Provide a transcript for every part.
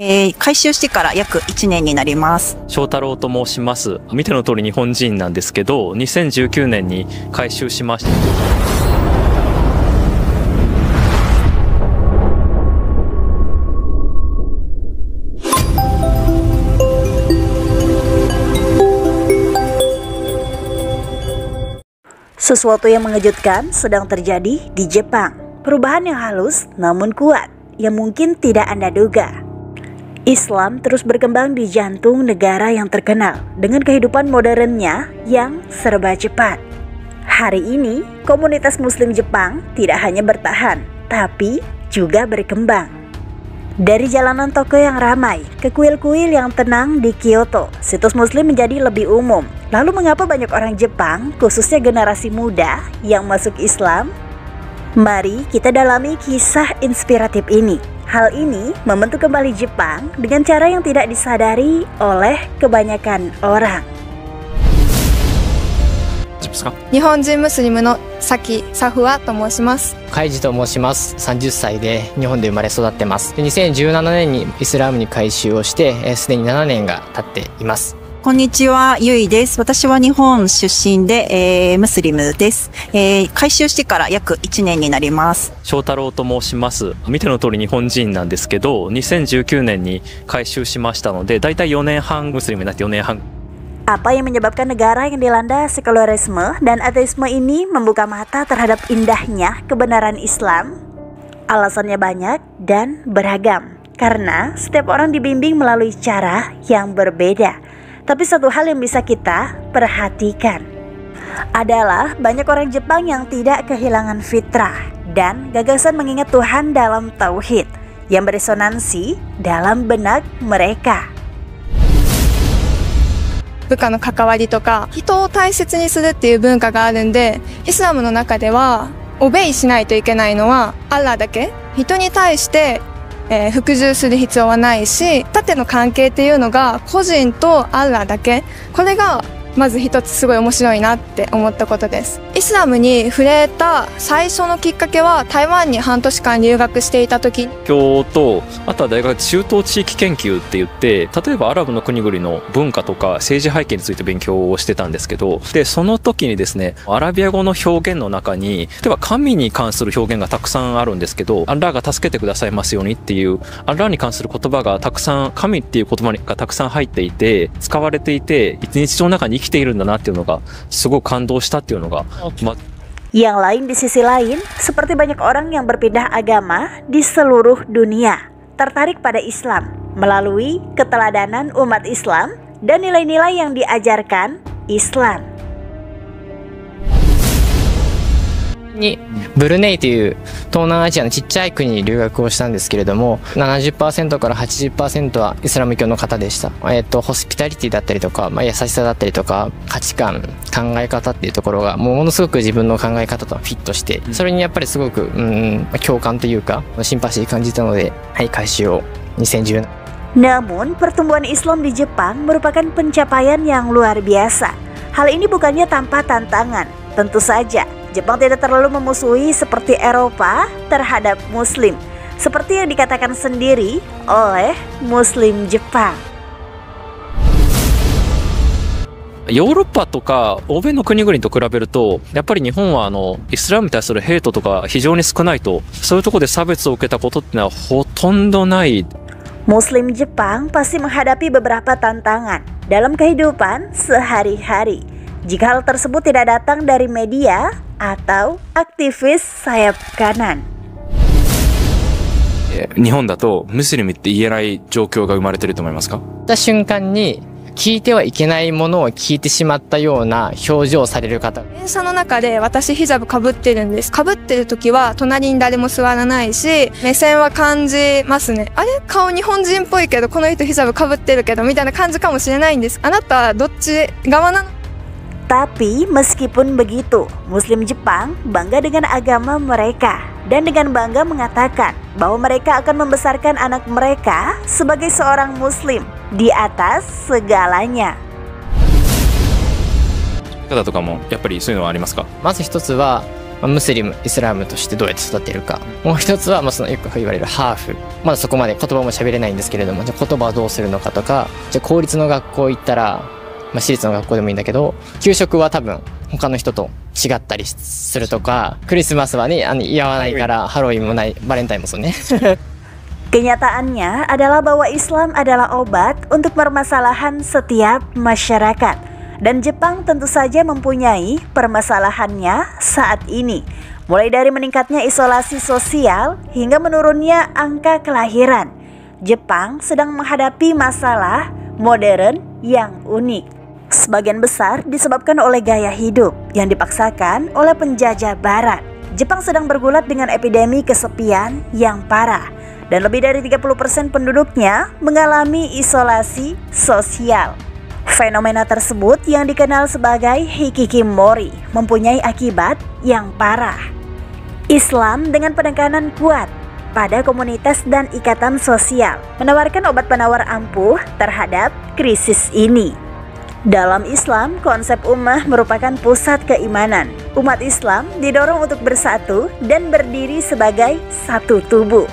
改修してから約1年になります。翔太郎と申します。見ての通り日本人なんですけど、2019年に改修しました。Sesuatu yang mengejutkan sedang terjadi di Jepang. Perubahan yang halus namun kuat, yang mungkin tidak Anda duga. Islam terus berkembang di jantung negara yang terkenal dengan kehidupan modernnya yang serba cepat. Hari ini, komunitas Muslim Jepang tidak hanya bertahan, tapi juga berkembang. Dari jalanan toko yang ramai ke kuil-kuil yang tenang di Kyoto, situs Muslim menjadi lebih umum. Lalu mengapa banyak orang Jepang, khususnya generasi muda, yang masuk Islam? Mari kita dalami kisah inspiratif ini. Hal ini membentuk kembali Jepang dengan cara yang tidak disadari oleh kebanyakan orang. 日本人ムスリムのサキ・サフワと申します。カイジと申します。30歳で日本で生まれ育ってます。2017年にイスラムに改宗をして、すでに7年が経っています。こんにちは、ゆいです。私は日本出身で、ムスリムです。改修してから約1年になります。翔太郎と申します。見ての通り日本人なんですけど、2019年に改修しましたので、だいたい4年半ムスリムになって4年半。Apa yang menyebabkan negara yang dilanda sekularisme dan ateisme ini membuka mata terhadap indahnya kebenaran Islam? Alasannya banyak dan beragam, karena setiap orang dibimbing melalui cara yang berbeda. Tapi satu hal yang bisa kita perhatikan adalah banyak orang Jepang yang tidak kehilangan fitrah dan gagasan mengingat Tuhan dalam tauhid yang beresonansi dalam benak mereka. 部下の関わりとか人を大切にするっていう文化があるんで、イスラムの中ではオベイしないといけないのはアッラーだけ。人に対して服従する必要はないし、縦の関係っていうのが個人とアッラーだけ。これがまず一つすごい面白いなって思ったことです。イスラムに触れた最初のきっかけは台湾に半年間留学していた時。教と、あとは大学で中東地域研究って言って、例えばアラブの国々の文化とか政治背景について勉強をしてたんですけど、で、その時にですね、アラビア語の表現の中に、例えば神に関する表現がたくさんあるんですけど、アッラーが助けてくださいますようにっていう、アッラーに関する言葉がたくさん、神っていう言葉がたくさん入っていて、使われていて、日常の中に生きているんだなっていうのが、すごく感動したっていうのが、Yang lain di sisi lain, seperti banyak orang yang berpindah agama di seluruh dunia, tertarik pada Islam melalui keteladanan umat Islam dan nilai-nilai yang diajarkan Islam. にブルネイという東南アジアのちっちゃい国に留学をしたんですけれども、 70% から 80% はイスラム教の方でした。ホスピタリティだったりとか、優しさだったりとか、価値観、考え方っていうところがものすごく自分の考え方とフィットして、それにやっぱりすごく共感というかシンパシー感じたので、はい、改修を2017。 Namun, pertumbuhan Islam di Jepang merupakan pencapaian yang luar biasa. Hal ini bukannya tanpa tantangan. Tentu saja, Jepang tidak terlalu memusuhi seperti Eropa terhadap Muslim, seperti yang dikatakan sendiri oleh Muslim Jepang. ヨーロッパとか欧米の国々と比べると、やっぱり日本はイスラムに対するヘイトとか非常に少ないと、そういうところで差別を受けたことってのはほとんどない。 Muslim Jepang pasti menghadapi beberapa tantangan dalam kehidupan sehari-hari. Jika hal tersebut tidak datang dari media atau aktivis sayap kanan. 日本だとムスリムって言えない状況が生まれてると思いますか？た瞬間に聞いてはいけないものを聞いてしまったような表情をされる方。電車の中で私ヒジャブ被ってるんです。被ってる時は隣に誰も座らないし、目線は感じますね。あれ、顔日本人っぽいけどこの人ヒジャブ被ってるけどみたいな感じかもしれないんです。あなたはどっち側なの？ Tapi meskipun begitu, Muslim Jepang bangga dengan agama mereka dan dengan bangga mengatakan bahwa mereka akan membesarkan anak mereka sebagai seorang Muslim di atas segalanya. 方とかもやっぱりそういうのはありますか？まず一つはムスリム、イスラムとしてどうやって育てるか。もう一つは、そのよく言われるハーフ。まだそこまで言葉も喋れないんですけれども、じゃあ言葉をどうするのかとか、じゃあ公立の学校行ったら、私立の学校でもいいんだけど、給食は多分他の人と違ったりするとか、クリスマスはね、祝わないから、ハロウィンもない、バレンタインもそうね。Kenyataannya adalah bahwa Islam adalah obat untuk permasalahan setiap masyarakat. Dan Jepang tentu saja mempunyai permasalahannya saat ini. Mulai dari meningkatnya isolasi sosial hingga menurunnya angka kelahiran. Jepang sedang menghadapi masalah modern yang unik. Sebagian besar disebabkan oleh gaya hidup yang dipaksakan oleh penjajah barat. Jepang sedang bergulat dengan epidemi kesepian yang parah. Dan lebih dari 30% penduduknya mengalami isolasi sosial. Fenomena tersebut yang dikenal sebagai hikikomori mempunyai akibat yang parah. Islam dengan penekanan kuat pada komunitas dan ikatan sosial menawarkan obat penawar ampuh terhadap krisis ini. Dalam Islam, konsep ummah merupakan pusat keimanan. Umat Islam didorong untuk bersatu dan berdiri sebagai satu tubuh.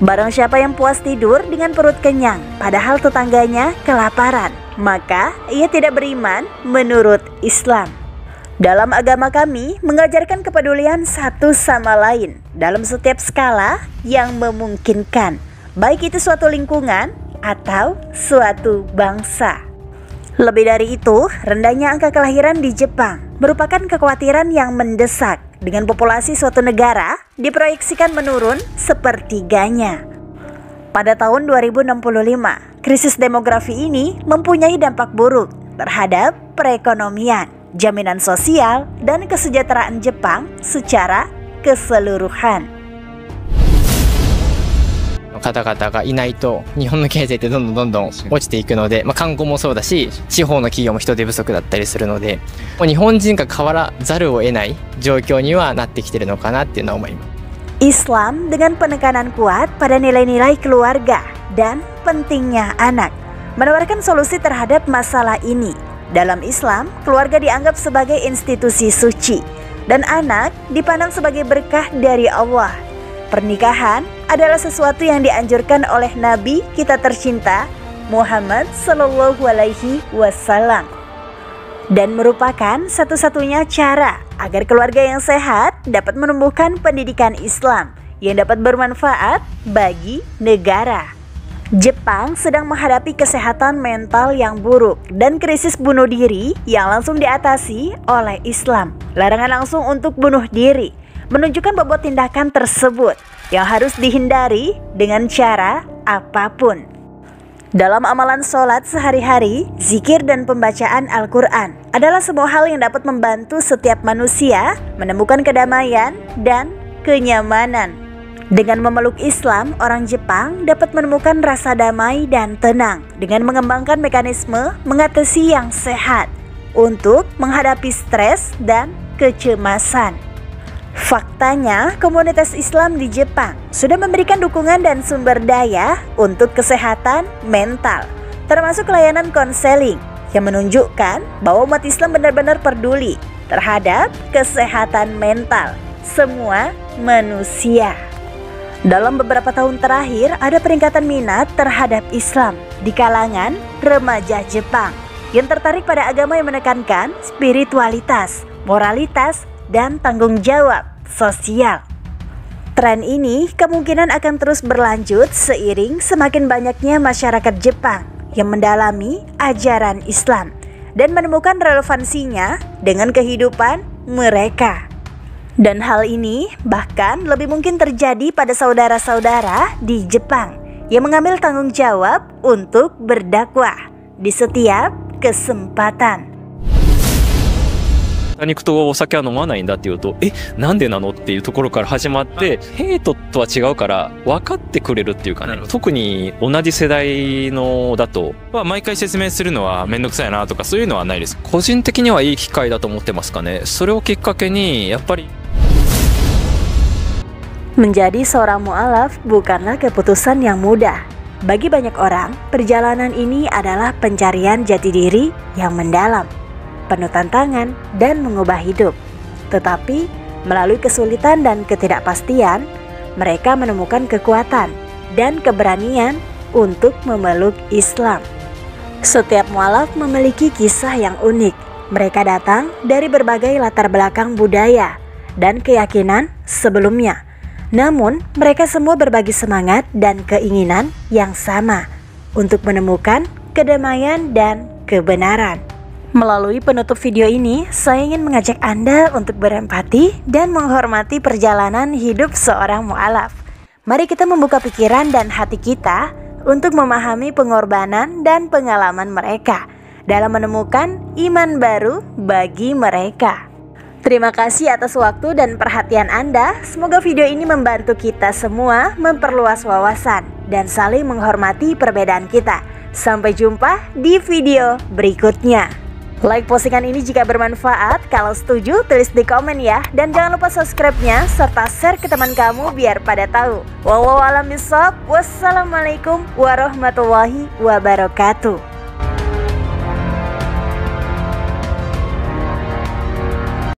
Barang siapa yang puas tidur dengan perut kenyang, padahal tetangganya kelaparan, maka ia tidak beriman menurut Islam. Dalam agama kami mengajarkan kepedulian satu sama lain dalam setiap skala yang memungkinkan, baik itu suatu lingkungan atau suatu bangsa. Lebih dari itu, rendahnya angka kelahiran di Jepang merupakan kekhawatiran yang mendesak. Dengan populasi suatu negara diproyeksikan menurun sepertiganya. Pada tahun 2065, krisis demografi ini mempunyai dampak buruk terhadap perekonomian, jaminan sosial, dan kesejahteraan Jepang secara keseluruhan. 方々がいないと日本の経済ってどんどん落ちていくので、観光もそうだし地方の企業も人手不足だったりするので、もう日本人が変わらざるを得ない状況にはなってきてるのかなっていうのは思います。 Islam dengan penekanan kuat pada nilai-nilai keluarga dan pentingnya anak menawarkan solusi terhadap masalah ini. Dalam Islam, keluarga dianggap sebagai institusi suci dan anak dipandang sebagai berkah dari Allah. Pernikahan adalah sesuatu yang dianjurkan oleh Nabi kita tercinta Muhammad Sallallahu Alaihi Wasallam dan merupakan satu-satunya cara agar keluarga yang sehat dapat menumbuhkan pendidikan Islam yang dapat bermanfaat bagi negara. Jepang sedang menghadapi kesehatan mental yang buruk dan krisis bunuh diri yang langsung diatasi oleh Islam. Larangan langsung untuk bunuh diri menunjukkan bobot tindakan tersebut yang harus dihindari dengan cara apapun. Dalam amalan sholat sehari-hari, zikir dan pembacaan Al-Quran adalah sebuah hal yang dapat membantu setiap manusia menemukan kedamaian dan kenyamanan. Dengan memeluk Islam, orang Jepang dapat menemukan rasa damai dan tenang dengan mengembangkan mekanisme mengatasi yang sehat untuk menghadapi stres dan kecemasan. Faktanya, komunitas Islam di Jepang sudah memberikan dukungan dan sumber daya untuk kesehatan mental, termasuk layanan konseling yang menunjukkan bahwa umat Islam benar-benar peduli terhadap kesehatan mental semua manusia. Dalam beberapa tahun terakhir, ada peningkatan minat terhadap Islam di kalangan remaja Jepang yang tertarik pada agama yang menekankan spiritualitas, moralitas, dan tanggung jawab sosial. Tren ini kemungkinan akan terus berlanjut seiring semakin banyaknya masyarakat Jepang yang mendalami ajaran Islam dan menemukan relevansinya dengan kehidupan mereka. Dan hal ini bahkan lebih mungkin terjadi pada saudara-saudara di Jepang yang mengambil tanggung jawab untuk berdakwah di setiap kesempatan. 肉とお酒は飲まないんだっていうと、なんでなのっていうところから始まって、ヘイトとは違うから分かってくれるっていうかね、特に同じ世代のだと、毎回説明するのはめんどくさいなとかそういうのはないです。個人的にはいい機会だと思ってますかね。それをきっかけにやっぱり Menjadi seorang mu'alaf bukanlah keputusan yang mudah. Bagi banyak orang, perjalanan ini adalah pencarian jati diri yang mendalam, penuh tantangan dan mengubah hidup. Tetapi Melalui kesulitan dan ketidakpastian, mereka menemukan kekuatan dan keberanian untuk memeluk Islam. Setiap mualaf memiliki kisah yang unik. Mereka datang dari berbagai latar belakang budaya dan keyakinan sebelumnya. Namun, mereka semua berbagi semangat dan keinginan yang sama untuk menemukan kedamaian dan kebenaran. Melalui penutup video ini, saya ingin mengajak Anda untuk berempati dan menghormati perjalanan hidup seorang mu'alaf. Mari kita membuka pikiran dan hati kita untuk memahami pengorbanan dan pengalaman mereka dalam menemukan iman baru bagi mereka. Terima kasih atas waktu dan perhatian Anda. Semoga video ini membantu kita semua memperluas wawasan dan saling menghormati perbedaan kita. Sampai jumpa di video berikutnya. Like postingan ini jika bermanfaat. Kalau setuju, tulis di komen ya. Dan jangan lupa subscribe-nya serta share ke teman kamu biar pada tahu. Wallahu a'lam bishawab. Wassalamualaikum warahmatullahi wabarakatuh.